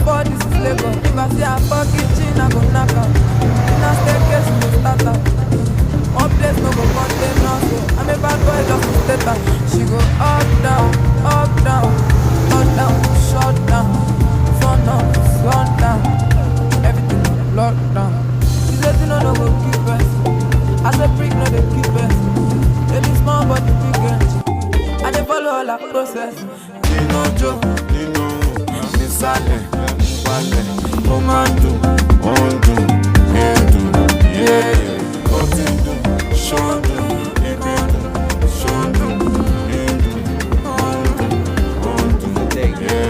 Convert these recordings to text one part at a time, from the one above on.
for this is Lagos. If I see a fucking chin, I go knock out. In a staircase, we go start out. One place no go contain us, so I'm a bad boy just to state her. She go up, down, touch down, shut down, sun up, sun down, everything locked down. She said you know no go keep us. I said prick no they keep us. Baby small but the big energy. I dey follow all her process. Nino Joe, Nino, Nisale, Wale, Omando, Ondo, Edo, yeah. Shondo, Shondo, yeah.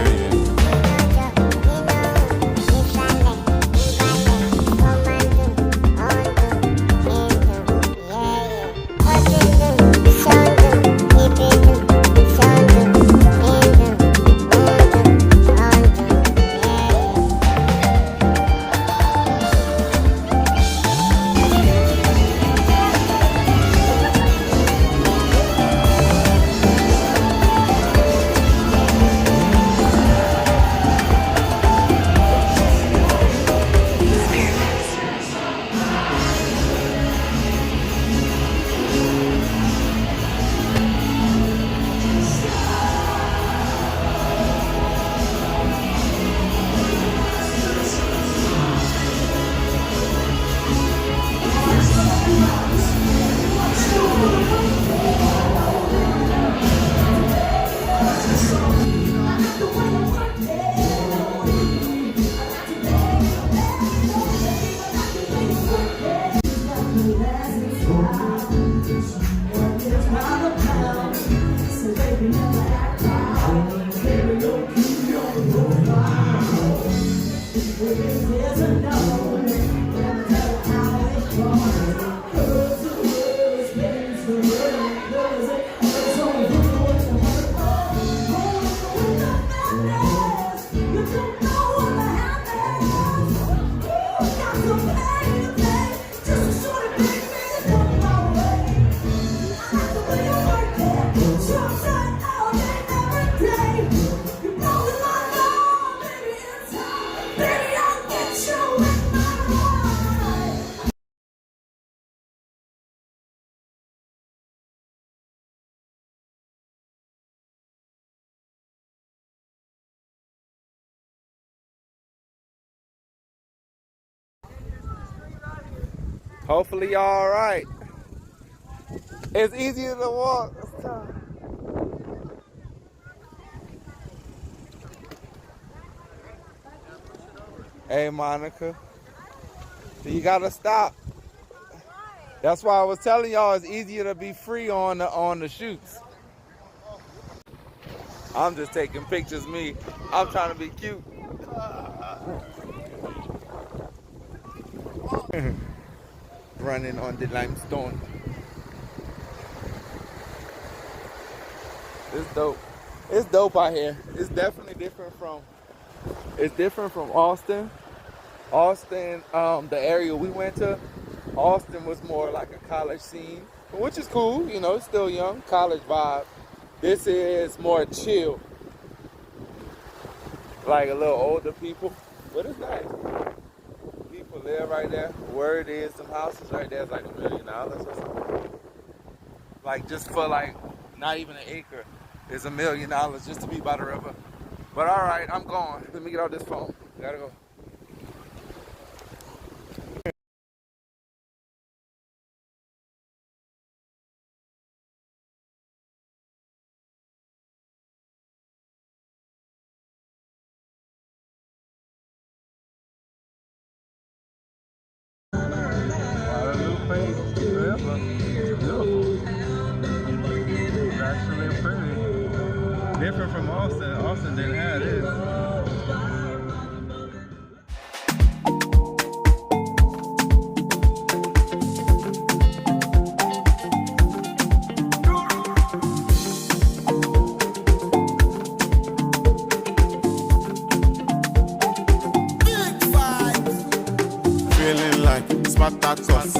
Hopefully y'all all right. It's easier to walk. Hey Monica, you gotta stop. That's why I was telling y'all it's easier to be free on the shoots. I'm just taking pictures, me. I'm trying to be cute. Running on the limestone. It's dope. It's dope out here. It's definitely different from Austin. Austin, the area we went to, Austin was more like a college scene, which is cool, you know, it's still young, college vibe. This is more chill. Like a little older people, but it's nice. People live right there. Word is some houses right there is like $1 million or something. Like just for like not even an acre is $1 million just to be by the river. But all right, I'm going. Let me get out this phone. Gotta go. Guadalupe River, beautiful. It's actually pretty. Different from Austin. Austin didn't have this. like Spartacus,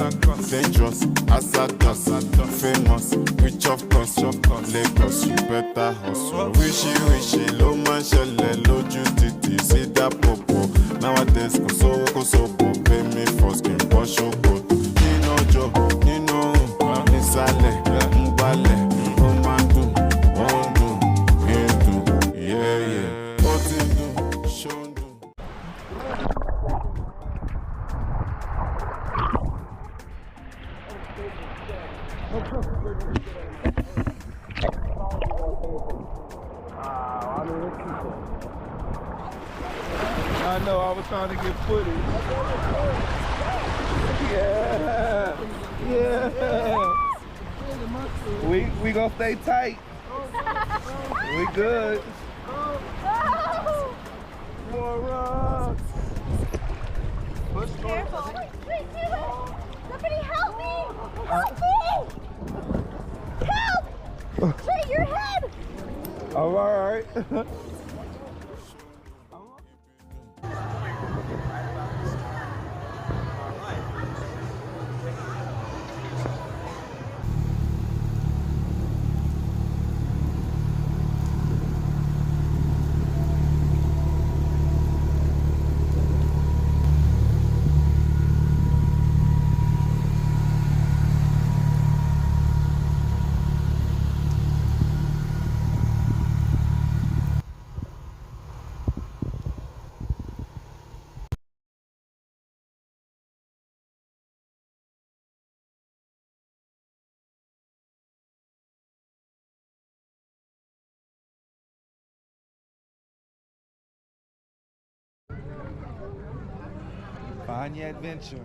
dangerous, hazardous, famous, rich of course, Lagos, you better hustle. Wishy, low man, shele, lójú títì, see that popo. Nowadays, kò sówó, pay me for skin, bọ́ ṣòkòtò. Nínú ọjọ́, nínú òun, nísàlẹ̀, ń gbálẹ̀, ó máa ń dùn, ó ń dùn, ń dùn, yeah. Ó ti ń dùn, ṣó ń dùn. I know, I was trying to get footage. Yeah. We gonna stay tight. We good. More rocks. Careful. Wait, somebody help me! Help me! Help! Straight your head! All right. Find your adventure.